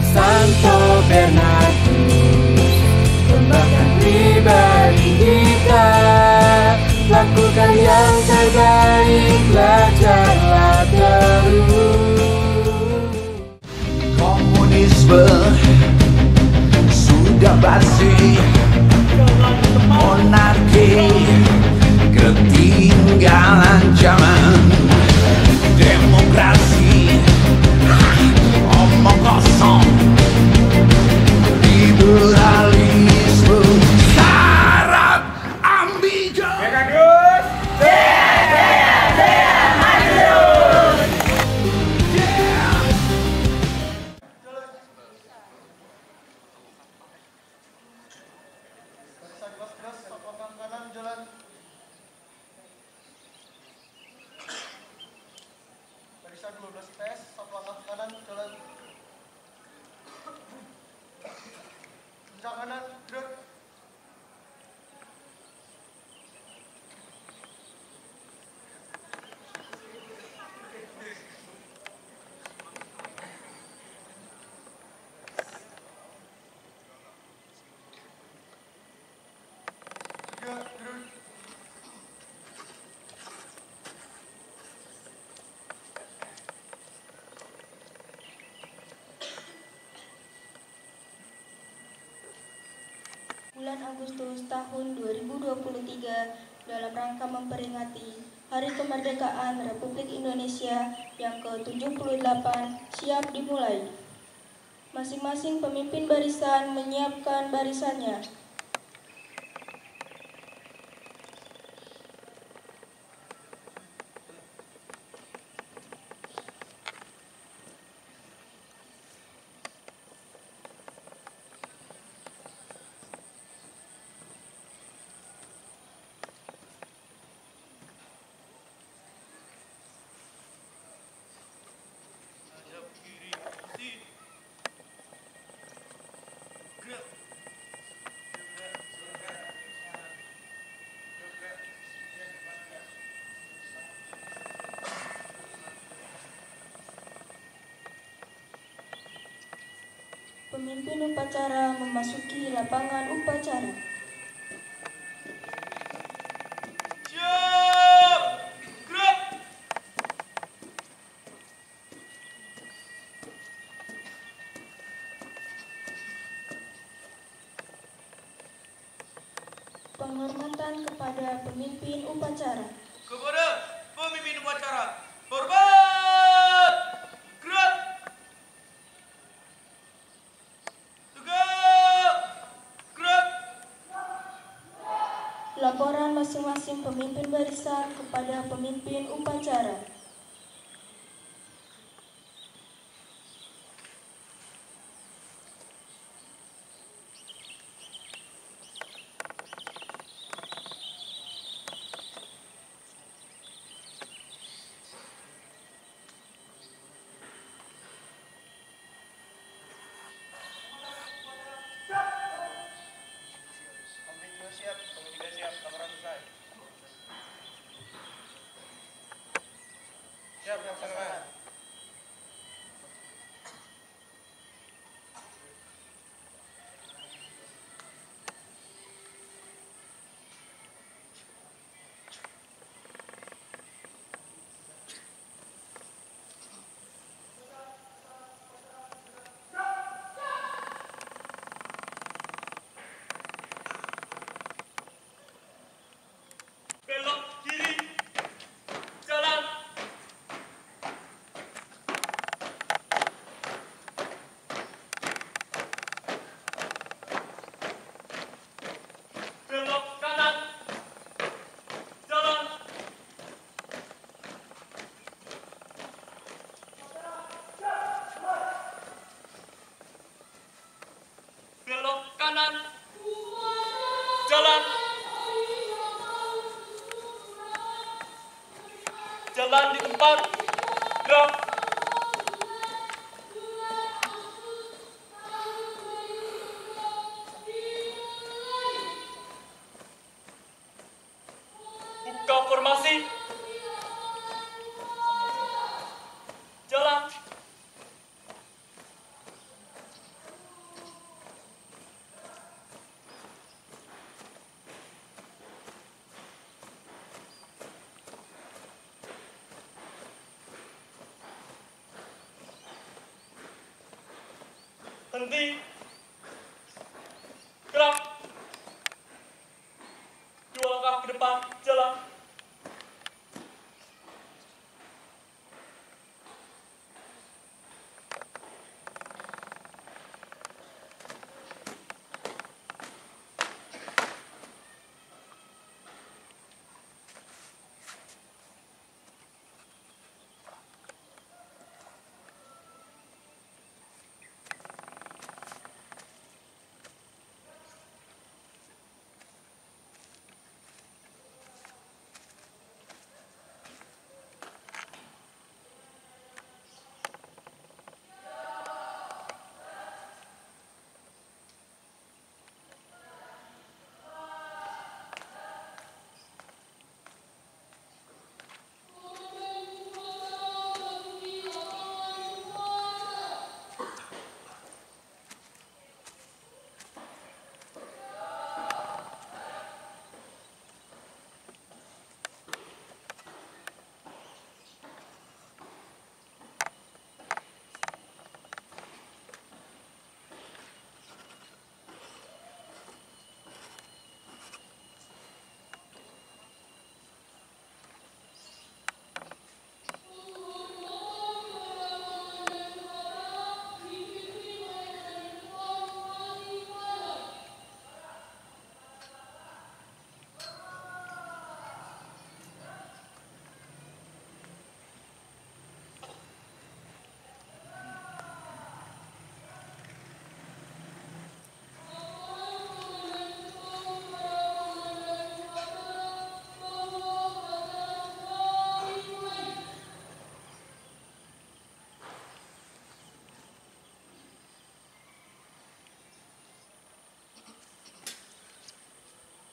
Santo Bernardus, kembangkan pribadi kita, lakukan yang terbaik, belajarlah terus. Komunisme sudah basi, monarki ketinggalan zaman, demokrasi omong kosong, liberalisme syarat ambigu. Barisan 12 tes, satu langkah kanan, jalan. Kencang kanan, gerak. Gerak, gerak. Bulan Agustus tahun 2023 dalam rangka memperingati Hari Kemerdekaan Republik Indonesia yang ke-78 siap dimulai. Masing-masing pemimpin barisan menyiapkan barisannya. Pemimpin upacara memasuki lapangan upacara. Siap! Gerak! Penghormatan kepada pemimpin upacara. Kepada pemimpin upacara, hormat! Gerak! Tegak! Gerak! Laporan masing-masing pemimpin barisan kepada pemimpin upacara. Siap, kamu juga siap, laporan selesai. Henti. Gerak. 2 langkah ke depan, jalan.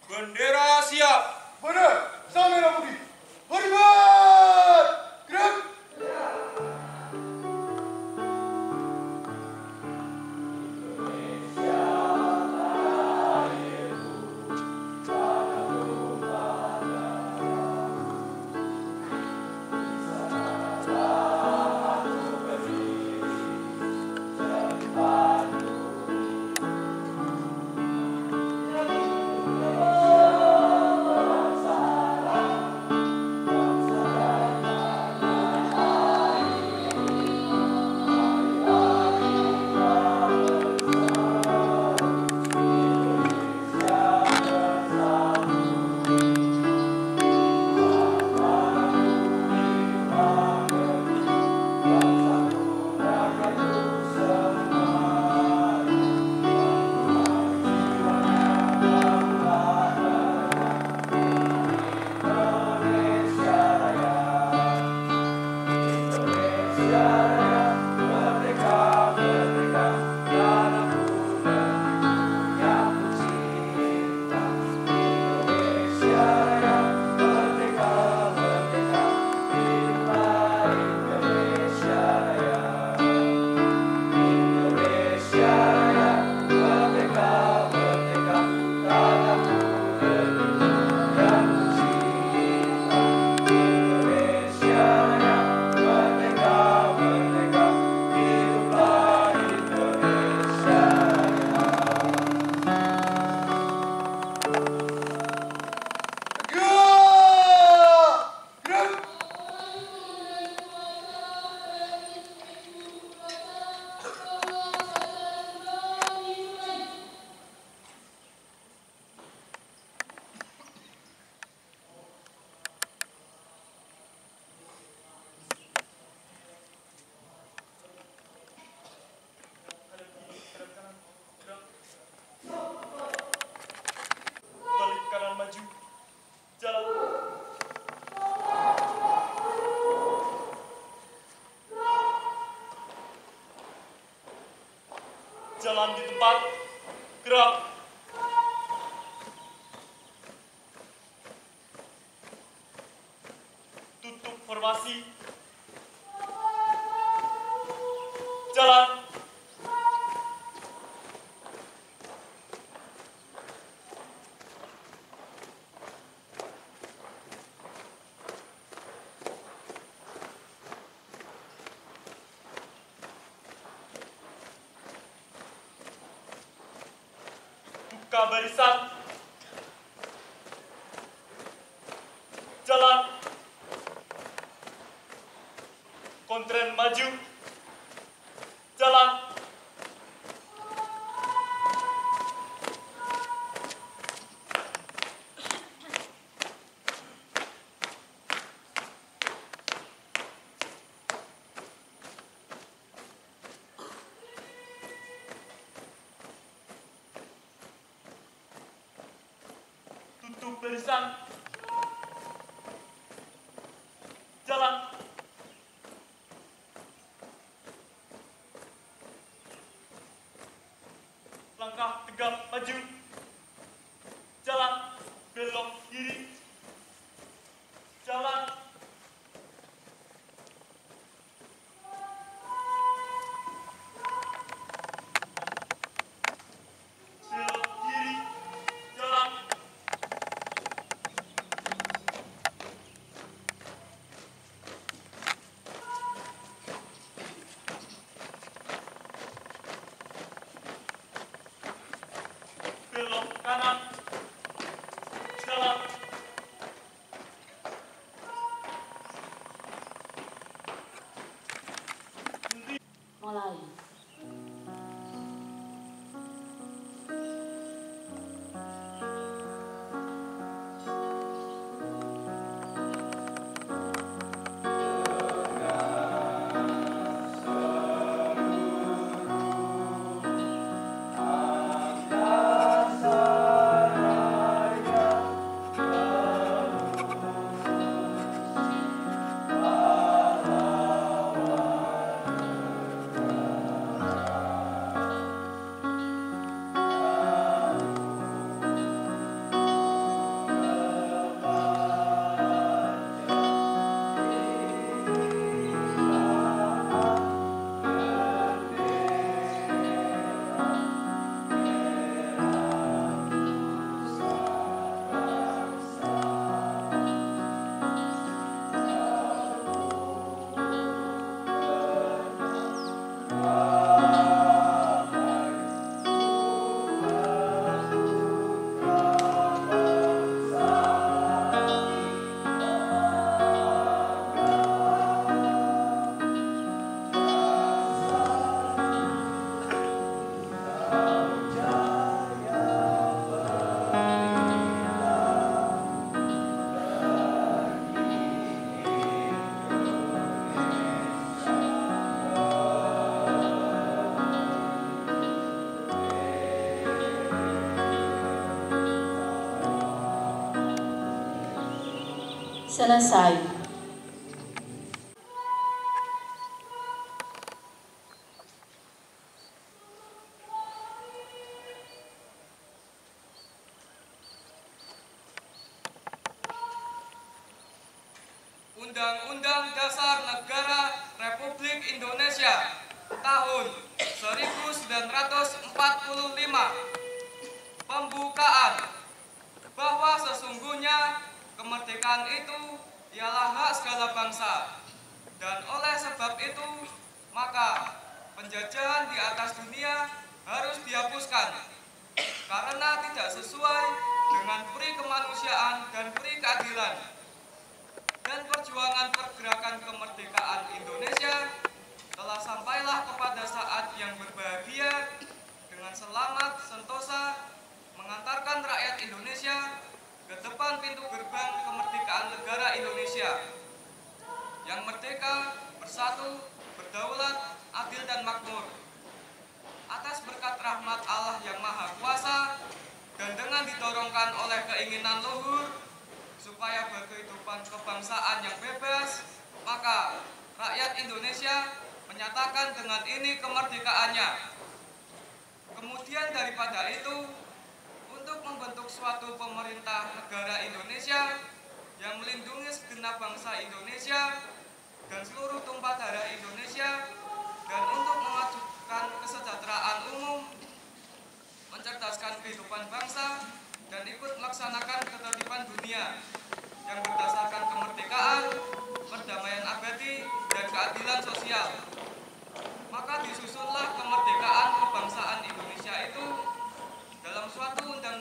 Bendera siap. Benar, sang merah putih. Hormat! Gerak! Jalan di tempat, gerak. Tutup formasi. Jalan. Buka barisan. Jalan. Kontren maju. Jalan. Tutup barisan. Jalan. Langkah tegap maju. Jalan. Belok kiri. Jalan. Belok kiri. Jalan. Belok kanan. Jalan. Mulai. Selesai. Undang-Undang Dasar Negara Republik Indonesia tahun 1945. Pembukaan bahwa sesungguhnya kemerdekaan itu ialah hak segala bangsa, dan oleh sebab itu maka penjajahan di atas dunia harus dihapuskan karena tidak sesuai dengan peri kemanusiaan dan peri keadilan. Dan perjuangan pergerakan kemerdekaan Indonesia telah sampailah kepada saat yang berbahagia dengan selamat sentosa mengantarkan rakyat Indonesia ke depan pintu gerbang kemerdekaan negara Indonesia yang merdeka, bersatu, berdaulat, adil dan makmur. Atas berkat rahmat Allah yang Maha Kuasa dan dengan didorongkan oleh keinginan luhur supaya berkehidupan kebangsaan yang bebas, maka rakyat Indonesia menyatakan dengan ini kemerdekaannya. Kemudian daripada itu, untuk membentuk suatu pemerintah negara Indonesia yang melindungi segenap bangsa Indonesia dan seluruh tumpah darah Indonesia, dan untuk memajukan kesejahteraan umum, mencerdaskan kehidupan bangsa, dan ikut melaksanakan ketertiban dunia yang berdasarkan kemerdekaan, perdamaian abadi, dan keadilan sosial. Maka disusunlah kemerdekaan kebangsaan Indonesia itu dalam suatu undang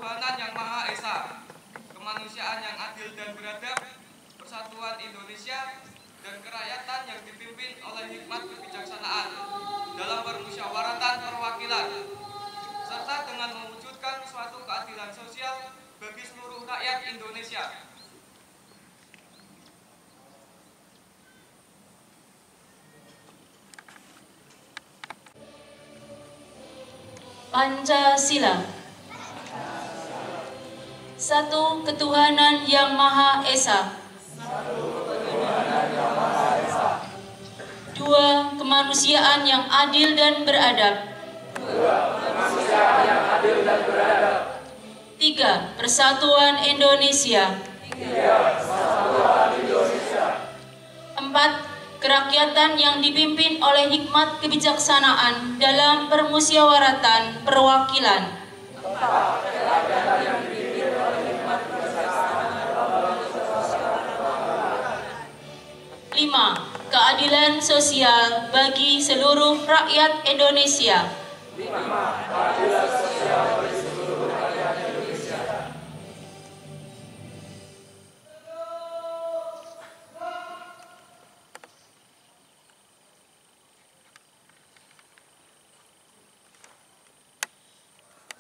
ketuhanan yang Maha Esa, kemanusiaan yang adil dan beradab, persatuan Indonesia, dan kerakyatan yang dipimpin oleh hikmat kebijaksanaan dalam permusyawaratan perwakilan, serta dengan mewujudkan suatu keadilan sosial bagi seluruh rakyat Indonesia. Pancasila. Satu ketuhanan yang Maha Esa. Dua kemanusiaan yang adil dan beradab. Tiga persatuan Indonesia. Empat kerakyatan yang dipimpin oleh hikmat kebijaksanaan dalam permusyawaratan perwakilan. 5. Keadilan sosial bagi seluruh rakyat Indonesia.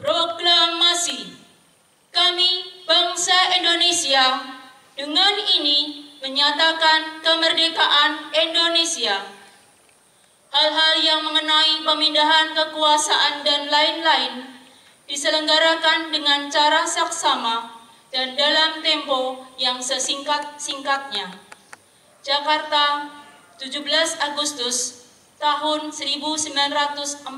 Proklamasi. Kami, bangsa Indonesia, dengan ini menyatakan kemerdekaan Indonesia. Hal-hal yang mengenai pemindahan kekuasaan dan lain-lain diselenggarakan dengan cara saksama dan dalam tempo yang sesingkat-singkatnya. Jakarta, 17 Agustus tahun 1945.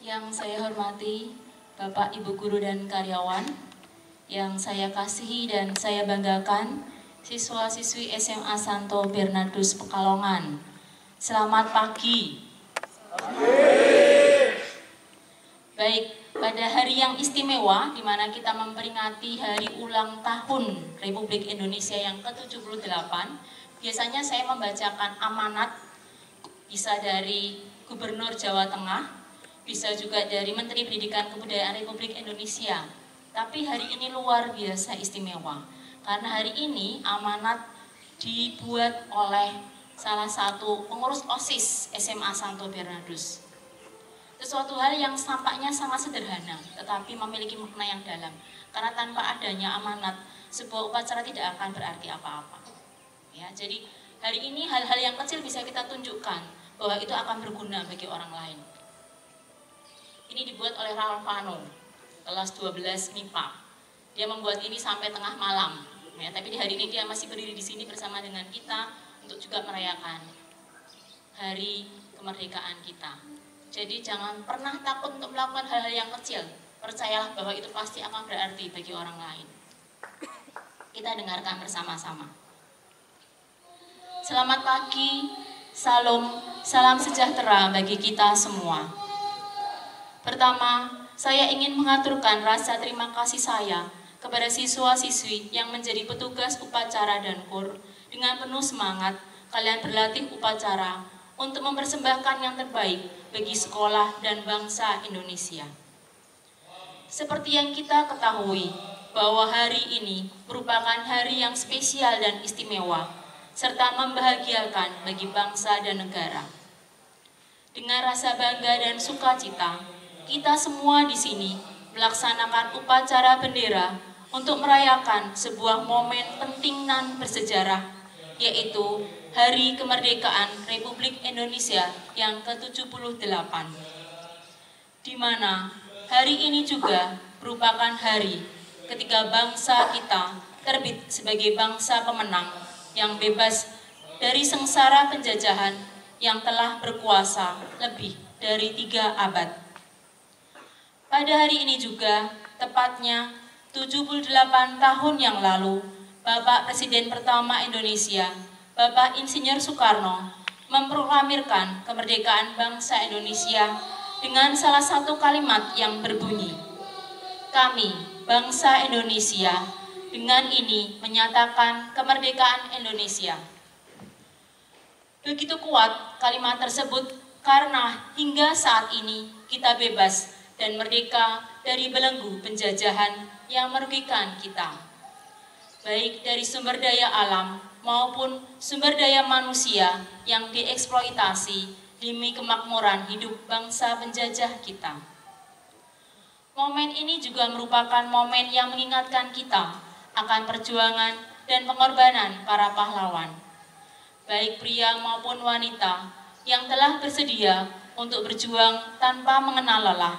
Yang saya hormati Bapak, Ibu Guru dan karyawan, yang saya kasihi dan saya banggakan, siswa-siswi SMA Santo Bernardus Pekalongan. Selamat pagi. Baik, pada hari yang istimewa di mana kita memperingati hari ulang tahun Republik Indonesia yang ke-78, biasanya saya membacakan amanat, bisa dari Gubernur Jawa Tengah, bisa juga dari Menteri Pendidikan Kebudayaan Republik Indonesia. Tapi hari ini luar biasa istimewa, karena hari ini amanat dibuat oleh salah satu pengurus OSIS SMA Santo Bernardus. Sesuatu hal yang tampaknya sangat sederhana, tetapi memiliki makna yang dalam. Karena tanpa adanya amanat, sebuah upacara tidak akan berarti apa-apa. Ya, jadi hari ini hal-hal yang kecil bisa kita tunjukkan bahwa itu akan berguna bagi orang lain. Ini dibuat oleh Ralfano, kelas 12 MIPA. Dia membuat ini sampai tengah malam. Ya, tapi di hari ini dia masih berdiri di sini bersama dengan kita untuk juga merayakan hari kemerdekaan kita. Jadi jangan pernah takut untuk melakukan hal-hal yang kecil. Percayalah bahwa itu pasti akan berarti bagi orang lain. Kita dengarkan bersama-sama. Selamat pagi, salam sejahtera bagi kita semua. Pertama, saya ingin mengaturkan rasa terima kasih saya kepada siswa-siswi yang menjadi petugas upacara dan KUR. Dengan penuh semangat, kalian berlatih upacara untuk mempersembahkan yang terbaik bagi sekolah dan bangsa Indonesia. Seperti yang kita ketahui, bahwa hari ini merupakan hari yang spesial dan istimewa, serta membahagiakan bagi bangsa dan negara. Dengan rasa bangga dan sukacita, kita semua di sini melaksanakan upacara bendera untuk merayakan sebuah momen penting dan bersejarah, yaitu Hari Kemerdekaan Republik Indonesia yang ke-78. Di mana hari ini juga merupakan hari ketika bangsa kita terbit sebagai bangsa pemenang yang bebas dari sengsara penjajahan yang telah berkuasa lebih dari 3 abad. Pada hari ini juga, tepatnya 78 tahun yang lalu, Bapak Presiden pertama Indonesia, Bapak Insinyur Soekarno, memproklamirkan kemerdekaan bangsa Indonesia dengan salah satu kalimat yang berbunyi, "Kami, bangsa Indonesia, dengan ini menyatakan kemerdekaan Indonesia." Begitu kuat kalimat tersebut karena hingga saat ini kita bebas dan merdeka dari belenggu penjajahan yang merugikan kita, baik dari sumber daya alam maupun sumber daya manusia yang dieksploitasi demi kemakmuran hidup bangsa penjajah kita. Momen ini juga merupakan momen yang mengingatkan kita akan perjuangan dan pengorbanan para pahlawan, baik pria maupun wanita yang telah bersedia untuk berjuang tanpa mengenal lelah,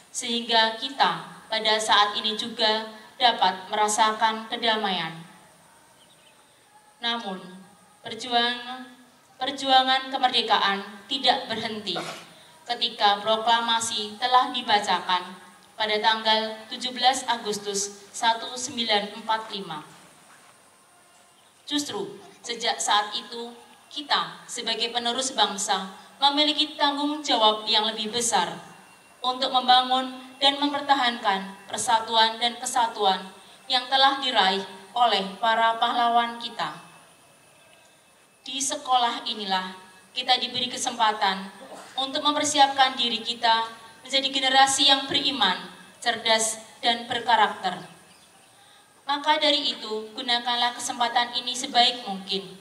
sehingga kita pada saat ini juga dapat merasakan kedamaian. Namun, perjuangan kemerdekaan tidak berhenti ketika proklamasi telah dibacakan pada tanggal 17 Agustus 1945. Justru sejak saat itu, kita sebagai penerus bangsa memiliki tanggung jawab yang lebih besar untuk membangun dan mempertahankan persatuan dan kesatuan yang telah diraih oleh para pahlawan kita. Di sekolah inilah kita diberi kesempatan untuk mempersiapkan diri kita menjadi generasi yang beriman, cerdas, dan berkarakter. Maka dari itu, gunakanlah kesempatan ini sebaik mungkin.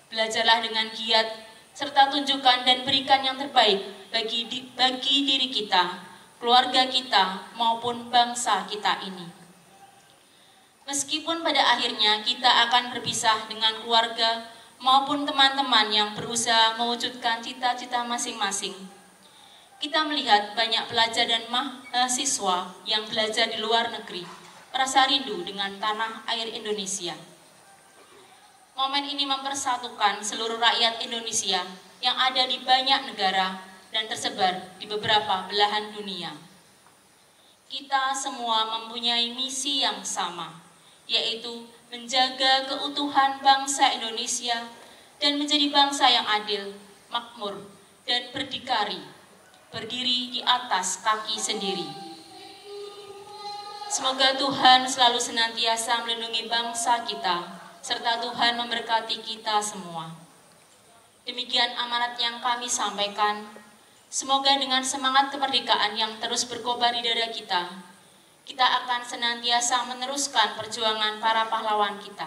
Belajarlah dengan giat, serta tunjukkan dan berikan yang terbaik bagi diri kita, keluarga kita, maupun bangsa kita ini. Meskipun pada akhirnya kita akan berpisah dengan keluarga maupun teman-teman yang berusaha mewujudkan cita-cita masing-masing, kita melihat banyak pelajar dan mahasiswa yang belajar di luar negeri merasa rindu dengan tanah air Indonesia. Momen ini mempersatukan seluruh rakyat Indonesia yang ada di banyak negara dan tersebar di beberapa belahan dunia. Kita semua mempunyai misi yang sama, yaitu menjaga keutuhan bangsa Indonesia dan menjadi bangsa yang adil, makmur, dan berdikari, berdiri di atas kaki sendiri. Semoga Tuhan selalu senantiasa melindungi bangsa kita, serta Tuhan memberkati kita semua. Demikian amanat yang kami sampaikan. Semoga dengan semangat kemerdekaan yang terus berkobar di dada kita, kita akan senantiasa meneruskan perjuangan para pahlawan kita.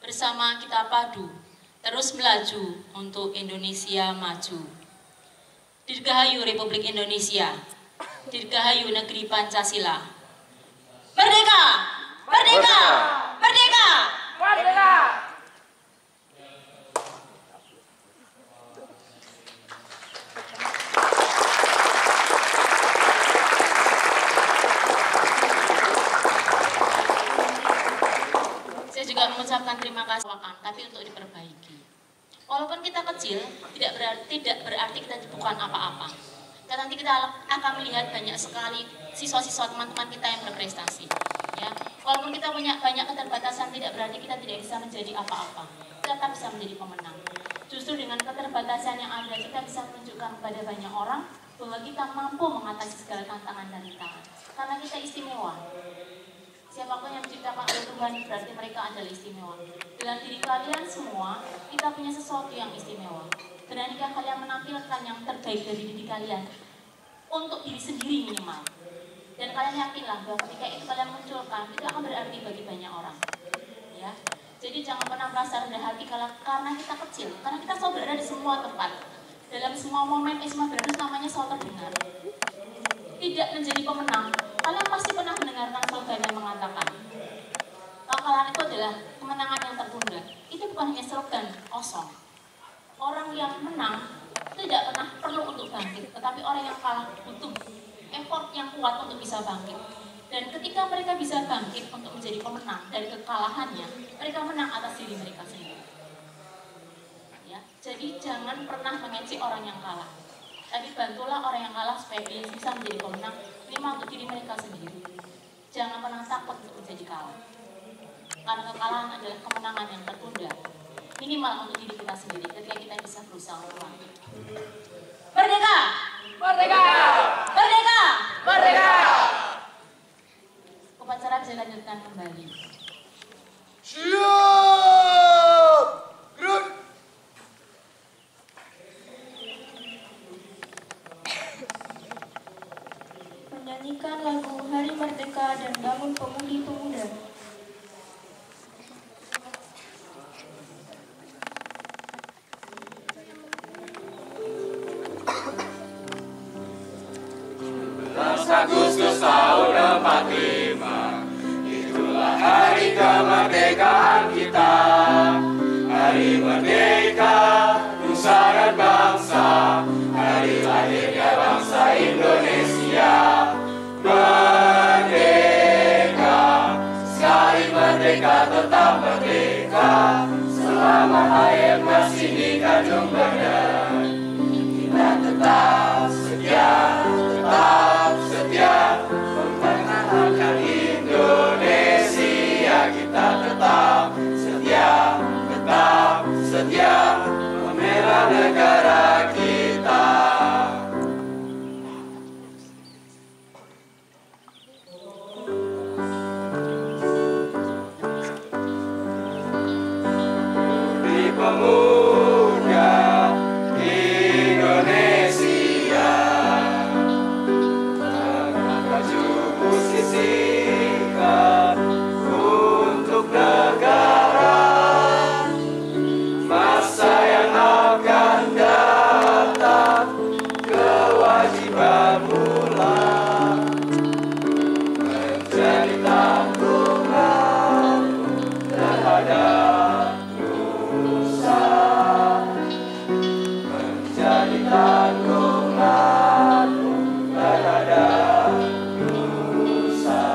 Bersama kita padu, terus melaju untuk Indonesia maju. Dirgahayu Republik Indonesia, Dirgahayu Negeri Pancasila. Merdeka! Merdeka! Merdeka! Merdeka! Saya juga mengucapkan terima kasih, tapi untuk diperbaiki. Walaupun kita kecil, tidak berarti kita bukan apa-apa. Dan nanti kita akan melihat banyak sekali siswa-siswa teman-teman kita yang berprestasi. Ya, walaupun kita punya banyak keterbatasan, tidak berarti kita tidak bisa menjadi apa-apa. Kita tetap bisa menjadi pemenang. Justru dengan keterbatasan yang ada, kita bisa menunjukkan kepada banyak orang bahwa kita mampu mengatasi segala tantangan dan rintangan. Karena kita istimewa. Siapapun yang diciptakan oleh Tuhan berarti mereka adalah istimewa. Dalam diri kalian semua, kita punya sesuatu yang istimewa. Beranikah kalian menampilkan yang terbaik dari diri kalian untuk diri sendiri minimal. Dan kalian yakinlah bahwa ketika itu kalian munculkan, itu akan berarti bagi banyak orang. Ya, jadi jangan pernah merasa rendah hati karena kita kecil, karena kita selalu berada di semua tempat, dalam semua momen, semua berada namanya selalu terdengar. Tidak menjadi pemenang, kalian pasti pernah mendengarkan slogan yang mengatakan kekalahan itu adalah kemenangan yang tertunda. Itu bukan hanya slogan kosong. Orang yang menang tidak pernah perlu untuk bangkit, tetapi orang yang kalah butuh effort yang kuat untuk bisa bangkit. Dan ketika mereka bisa bangkit untuk menjadi pemenang dari kekalahannya, mereka menang atas diri mereka sendiri. Ya, jadi jangan pernah mengejek orang yang kalah. Tapi bantulah orang yang kalah supaya dia bisa menjadi pemenang, minimal untuk diri mereka sendiri. Jangan pernah takut untuk menjadi kalah. Karena kekalahan adalah kemenangan yang tertunda. minimal untuk diri kita sendiri ketika kita bisa berusaha ulang. Merdeka! Merdeka! Merdeka! Merdeka! Upacara bisa dilanjutkan kembali. Siap! Gerak! Menyanyikan lagu Hari Merdeka dan Bangun Pemudi-Pemuda. Agustus tahun 45, itulah hari kemerdekaan kita. Hari merdeka, nusa dan bangsa, hari lahirnya bangsa Indonesia. Merdeka, sekali merdeka tetap merdeka, selama hayat masih dikandung badan. Kita tetap setia, mempertahankan Indonesia. Kita tetap setia, membela negara kita. Di pemuda Indonesia, sisihkan untuk negara, masa yang akan datang, kewajiban mula menjadi tanggungan terhadap nusa, menjadi tanggungan terhadap nusa.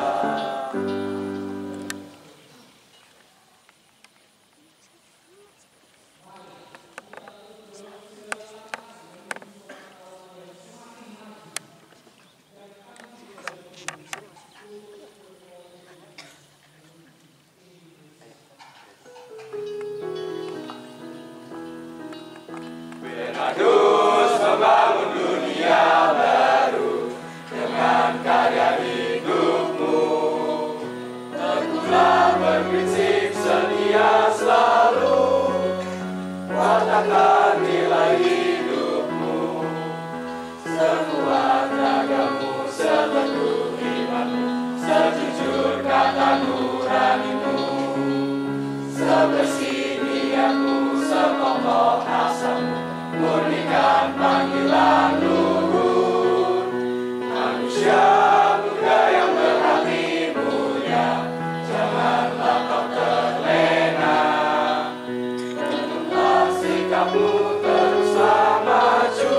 Bernardus membangun dunia baru dengan karya hidupmu. Teguhlah berprinsip setia selalu, watakkan nilai hidupmu. Sekuat ragamu, seteguh imanmu, sejujur kata nuranimu, sebersih niatmu, sekokoh asamu, murnikan panggilan luhur. Manusia muda yang berhati mulia, janganlah kau terlena. Tentulah sikapmu, teruslah maju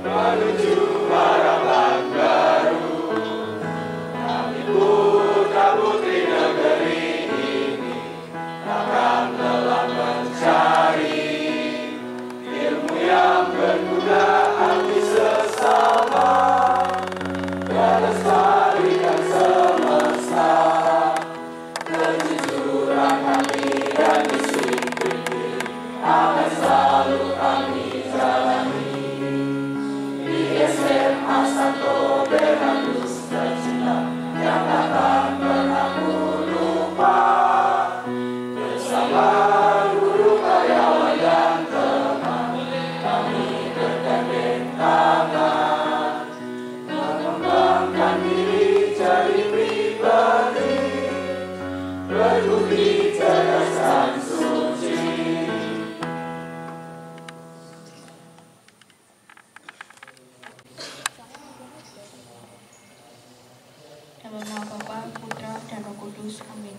menuju harapan baru. Kami putra putri negeri ini takkan lelah mencari ilmu yang berguna arti sesama, melestarikan semesta. Kejujuran hati dan disiplin diri akan selalu kami jalani. Di SMA Santo Bernardus tercinta, yang takkan pernah ku lupa. Bersama guru, karyawan dan teman, kami bergandeng tangan, mengembangkan diri jadi pribadi, berbudi cerdas dan suci. Dalam nama Bapa, Putra, dan Roh Kudus. Amin.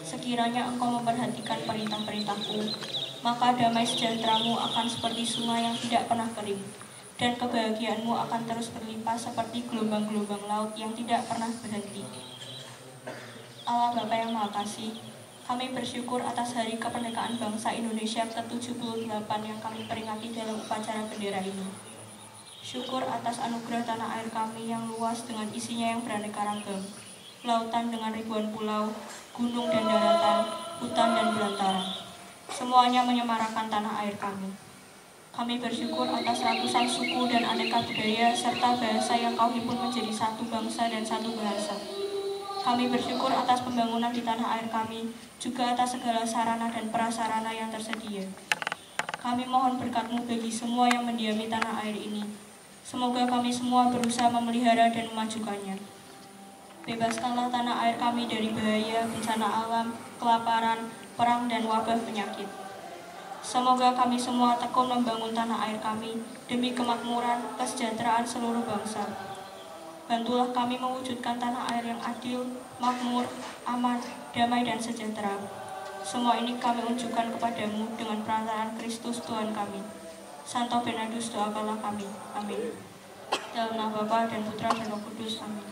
Sekiranya engkau memperhatikan perintah-perintahku, maka damai sejahteramu akan seperti sungai yang tidak pernah kering, dan kebahagiaanmu akan terus berlimpah seperti gelombang-gelombang laut yang tidak pernah berhenti. Allah Bapa yang Maha Kasih, kami bersyukur atas Hari Kemerdekaan Bangsa Indonesia ke-78 yang kami peringati dalam upacara bendera ini. Syukur atas anugerah tanah air kami yang luas dengan isinya yang beraneka ragam, lautan dengan ribuan pulau, gunung dan daratan, hutan dan belantara. Semuanya menyemarakan tanah air kami. Kami bersyukur atas ratusan suku dan aneka budaya serta bahasa yang Kau himpun menjadi satu bangsa dan satu bahasa. Kami bersyukur atas pembangunan di tanah air kami, juga atas segala sarana dan prasarana yang tersedia. Kami mohon berkat-Mu bagi semua yang mendiami tanah air ini. Semoga kami semua berusaha memelihara dan memajukannya. Bebaskanlah tanah air kami dari bahaya, bencana alam, kelaparan, perang, dan wabah penyakit. Semoga kami semua tekun membangun tanah air kami demi kemakmuran, kesejahteraan seluruh bangsa. Bantulah kami mewujudkan tanah air yang adil, makmur, aman, damai, dan sejahtera. Semua ini kami unjukkan kepadamu dengan perantaraan Kristus Tuhan kami. Santo Bernardus, doakanlah kami. Amin. Dalam nama Bapa dan Putra dan Roh Kudus. Amin.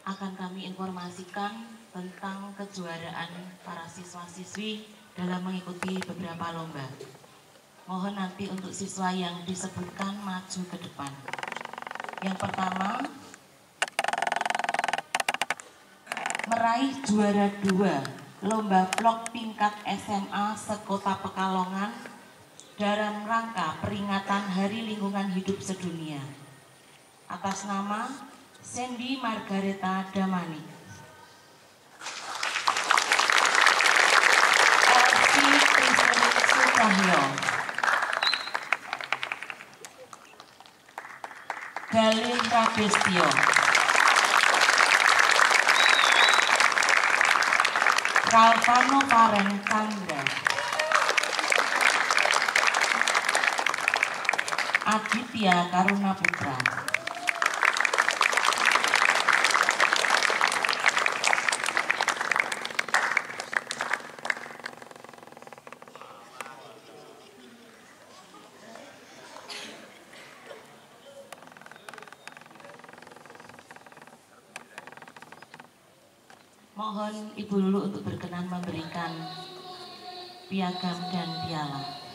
Akan kami informasikan tentang kejuaraan para siswa-siswi dalam mengikuti beberapa lomba. Mohon nanti untuk siswa yang disebutkan maju ke depan. Yang pertama, meraih juara 2 lomba vlog tingkat SMA sekota Pekalongan dalam rangka peringatan Hari Lingkungan Hidup Sedunia. Atas nama Sandy Margareta Damani, Elsie Kristen Sutahyo, Galin Rabestio, Ralfano Paren Chandra, Aditya Karuna Putra, mohon Ibu Lulu untuk berkenan memberikan piagam dan piala.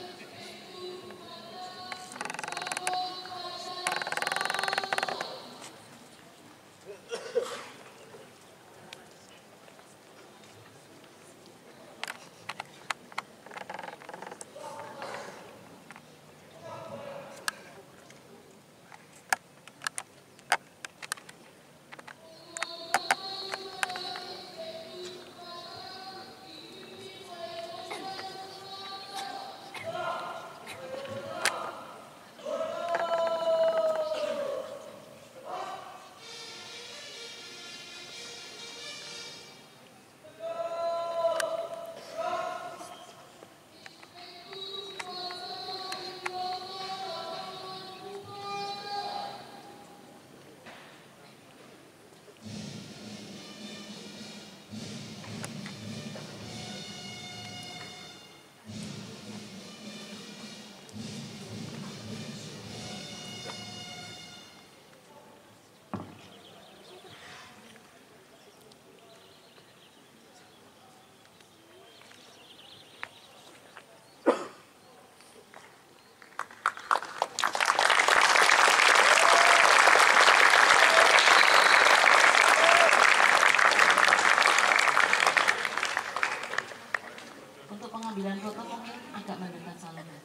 Pengambilan foto mungkin agak mendekat saluran.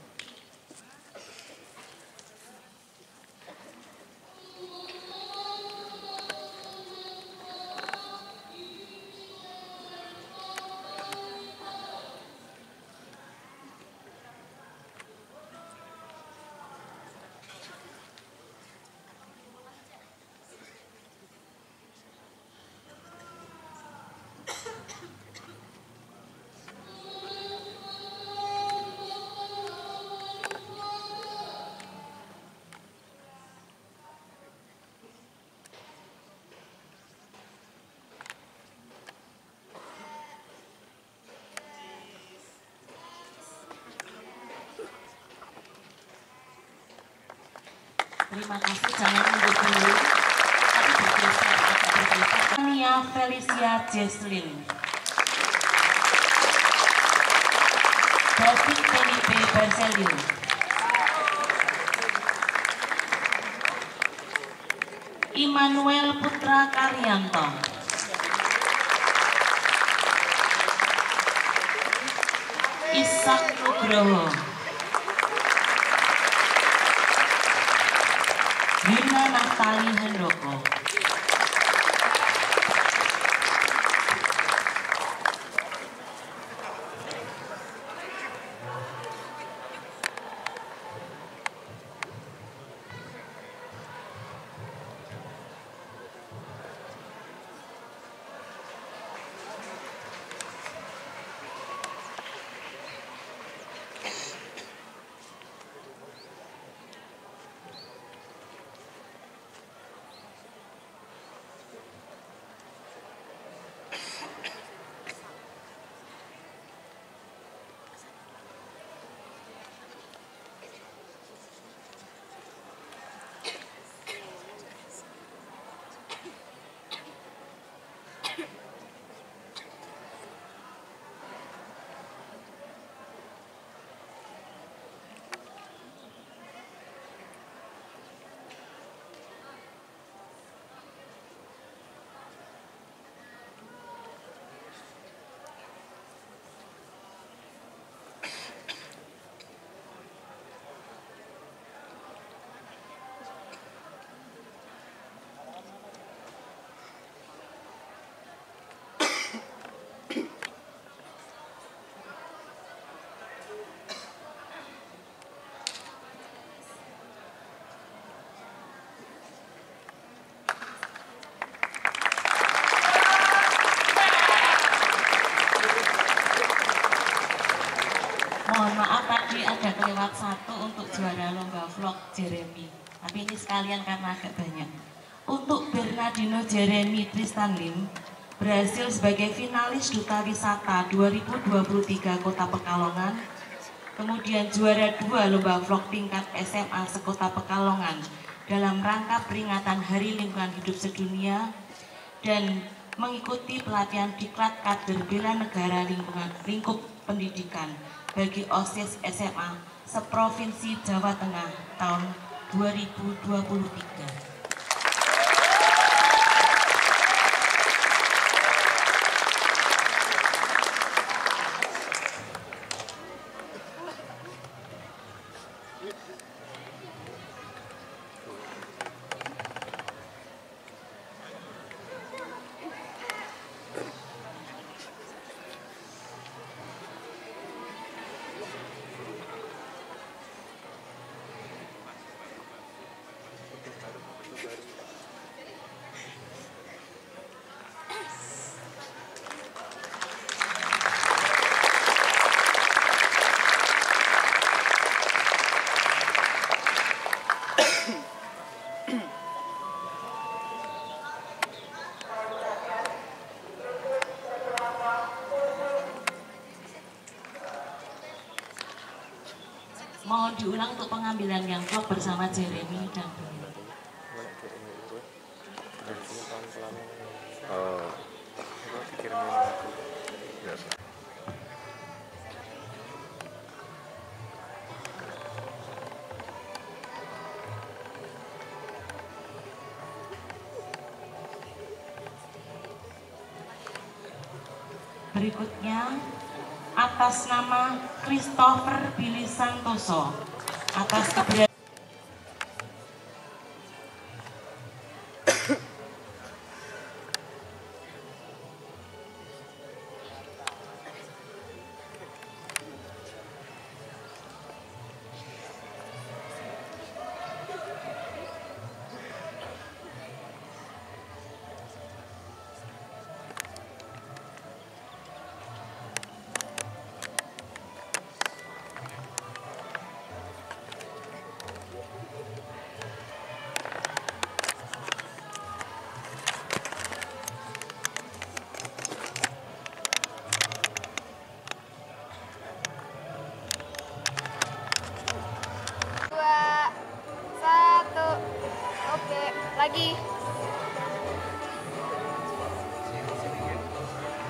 Terima kasih, jangan mundur dulu. Nia Felicia Jesslyn, David Felipe Berselio. Immanuel Putra Karyanto. Ishak Nugroho. Yuna Naftali Hendroko. Mohon maaf tadi ada kelewat satu untuk juara lomba vlog Jeremy. Tapi ini sekalian karena agak banyak. Untuk Bernardino Jeremy Tristan Lim berhasil sebagai finalis Duta Wisata 2023 Kota Pekalongan. Kemudian juara 2 lomba vlog tingkat SMA sekota Pekalongan dalam rangka peringatan Hari Lingkungan Hidup Sedunia dan mengikuti pelatihan diklat kader bela negara lingkup pendidikan bagi OSIS SMA seprovinsi Jawa Tengah tahun 2023. Mohon diulang untuk pengambilan yang vlog bersama Jeremy dan Bumi. Berikutnya atas nama Christopher Billy Santoso atas keberhasilan lagi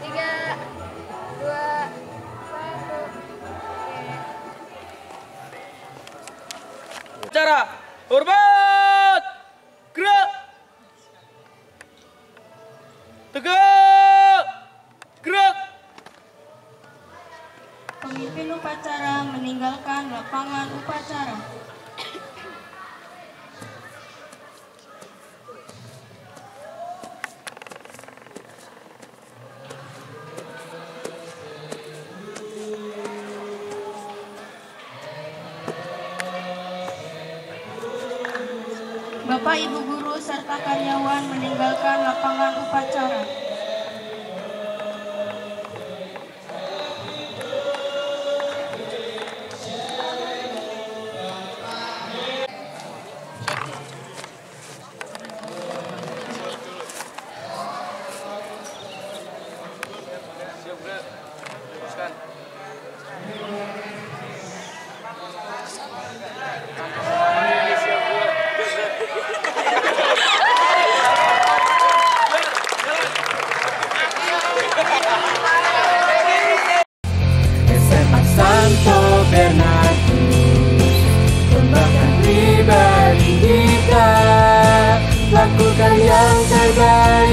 3, 2, 1. Oke. Tegak! Gerak! Pemimpin upacara meninggalkan lapangan upacara. Bapak, Ibu guru, serta karyawan meninggalkan lapangan upacara. SMA Santo Bernardus, kembangkan pribadi kita, lakukan yang terbaik.